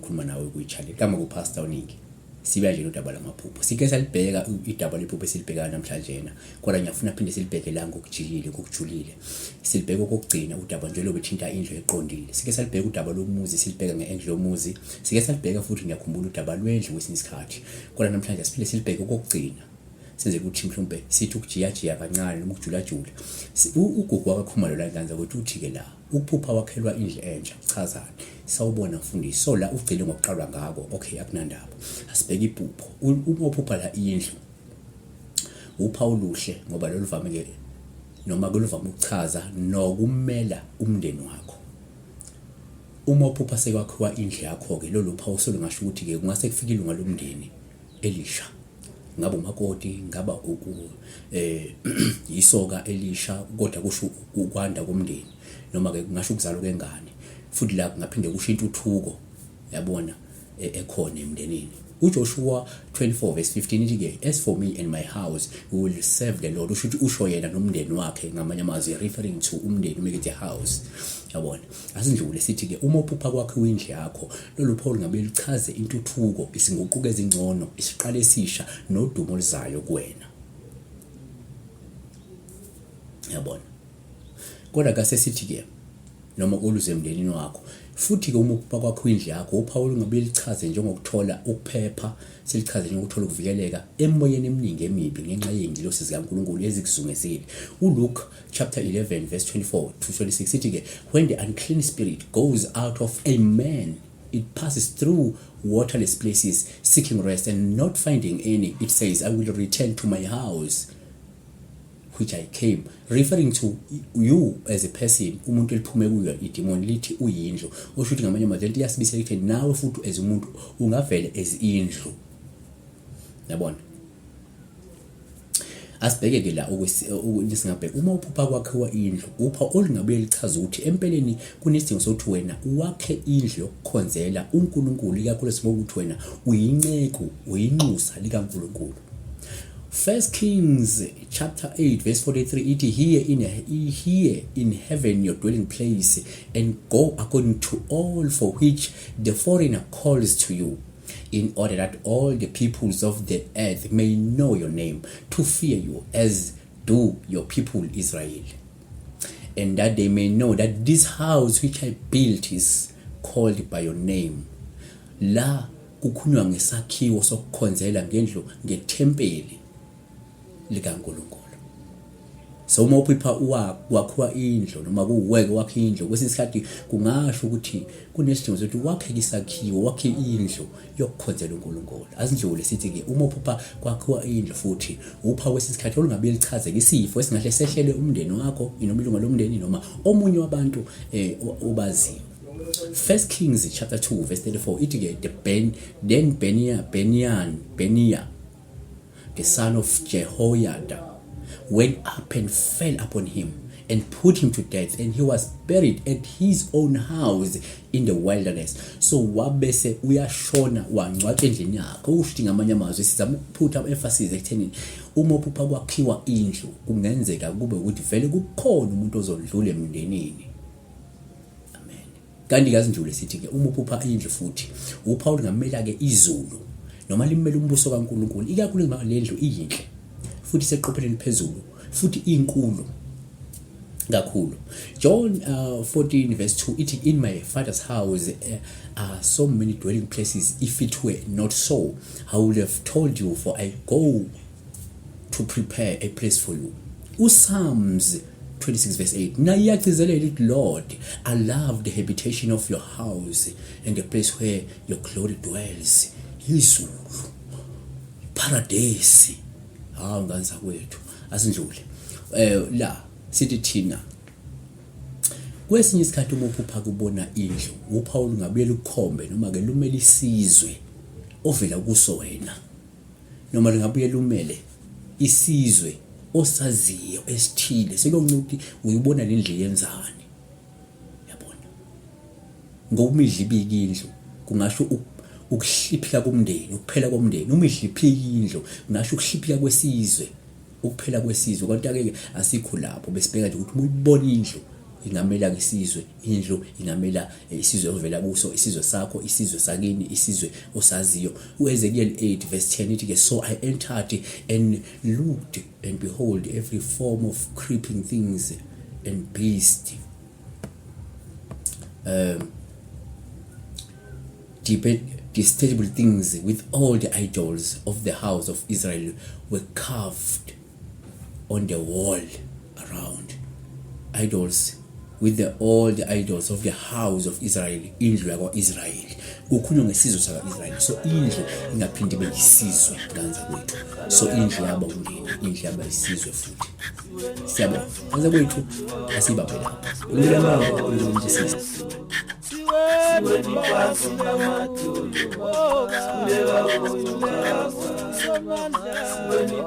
ngikhuluma nawe kuyitshale kama ku pastor uningi sibe nje udaba lamaphupho sike salibheka idaba lephupho esilibheka namhlanje na kodwa ngiyafuna phinde silibheke la ngokujulile silibheka okugcina udaba nje lobethinta indlu eqondile sike salibheka udaba lomuzi silibheka ngeendlu yomuzi sike salibheka futhi ngiyakhumbula udaba lwendlu kwesinye isikhathi kodwa namhlanje siphinde silibheke okugcina senze ukuthi mhlawumbe sithi ukujiya kancane noma ukujula ugugu akakhumalo la nganza ukuthi uthi ke la ukuphupha wakhelwa indlu entsha chazana sawubona mfundisi so la ugcile ngokuqalwa ngako okay akunandaba asibheke iphupho uma uphupha la indlu upha uluhle ngoba lo luvame ke noma kuluvame ukuchaza nokumela umndeni wakho uma uphupha sekwakhiwa indlu yakho ke lo lupha usolo ngasho ukuthi ke kungase kufike ilunga lomndeni elisha ngaba umakoti ngaba yisoka elisha kodwa kusho ukwanda komndeni noma ke ngasho ukuzalwa kwengane futhi la ngaphinde kusho intuthuko yabona ekhona emndenini uJoshua 24:15 ithi ke as for me and my house we will serve the Lord usho yena nomndeni wakhe ngamanye amazwi referring to umndeni umekethi house yabona asindlule sithi ke uma uphupha kwakhe indlu yakho lolu Paul ngabe lichaze intuthuko isinguquko ezingcono isiqale esisha nodumo oluzayo kuwena yabona kodwa kase sithi ke noma oluze emndenini wakho futhi ke uma uphupha kwakho indlu yakho uPaul ngabe lichaze njengokuthola ukuphepha silichaze njengokuthola ukuvikeleka emoyeni eminingi emibi ngenxa yengilosi zikaNkulunkulu ezikuzungezile uLuke chapter 11 verse 24 to 26 sithi ke when the unclean spirit goes out of a man it passes through waterless places seeking rest and not finding any it says I will return to my house which I came referring to you as a person umuntu eliphume kuyo idemon lithi uyindlu oshuthi ngamanye amazwi lento iyasibisa ukuthi nawe futhi as umuntu ungavele as indlu yabona asibheke ke la ukulisingabheka uma uphupha kwakhiwa indlu upha olingabe lichaza ukuthi empeleni kunesidingo sokuthi wena wakhe indlu yokukhonzela uNkulunkulu ikakhulu simokuthi wena uyinceku uyinxusa likaNkulunkulu 1 Kings chapter 8 verse 43 it here in heaven your dwelling place and go according to all for which the foreigner calls to you in order that all the peoples of the earth may know your name to fear you as do your people Israel and that they may know that this house which I built is called by your name la kukhulunywa ngesakhiwo sokukhonzela ngendlu ngethempeli likaNkulunkulu so uma uphupha wakhiwa indlu noma kuweke wakhe indlu kwesikhathi kungasho ukuthi kunesidingo sokuthi wakhe isakhiwo wakhe indlu yokukhonzela uNkulunkulu asindlule sithi ke uma uphupha kwakhiwa indlu futhi upha kwesikhathi olungabe lichaze isifo esingahle sehlele umndeni wakho noma ilunga lomndeni noma omunye wabantu obaziyo 1 Kings chapter 2 verse 34 ithi ke then Benia the son of Jehoiada went up and fell upon him and put him to death and he was buried at his own house in the wilderness so wabese uyashona wangcwatshwa endlini yakhe ushithi ngamanye amazwi sizama ukuphutha emphasis ekuthenini uma uphupha kwakhiwa indlu kungenzeka kube ukuthi vele kukhona umuntu ozondlula emndenini amen kanti kazinjule sithi ke uma uphupha indlu futhi uPaul ngamela ke izulu noma limela umbuso kaNkulunkulu ikakhulu uma lendlu iyinhle futhi seqopheleni phezulu futhi inkulu kakhulu John 14 verse 2 ithi in my father's house are so many dwelling places if it were not so I would have told you for I go to prepare a place for you Psalms 26 verse 8 na iyagcizelela it Lord I love the habitation of your house and the place where your glory dwells izulu paradise nganza kwethu asindlule la sithi thina kwesinye isikhathi uma uphupha kubona indlu uPaul ngabuyela ukukhombe noma ke lumele isizwe ovela kuso wena noma ngabuyela umele isizwe osaziyo esithile sekungukuthi uyibona lendlu yenzani yabona ngomidla ibiki indlu kungasho ukuhliphika komndeni ukuphela komndeni uma ihliphika indlu ngasho ukuhliphika kwesizwe ukuphela kwesizwe kodwa ke asikho lapho besibheka nje ukuthi uyibona indlu ingamela isizwe, indlu ingamela isizwe ovela kuso, isizwe sakho, isizwe sakini, isizwe osaziyo. uEzekiel 8 verse 10 ithi-ke, so I entered and looked, and behold, every form of creeping things and beast, detestable things, with all the idols of the house of Israel were carved on the wall around. Idols with all the idols of the house of Israel, indlu yakwa-Israyeli. Kukhulunywa ngesizwe sakwa-Israyeli. So indlu ingaphinde ibe yisizwe kanza kwethu. So indlu yaba umndeni, indlu yaba isizwe futhi. Siyabona, kanza kwethu asibambe lapha. Siweni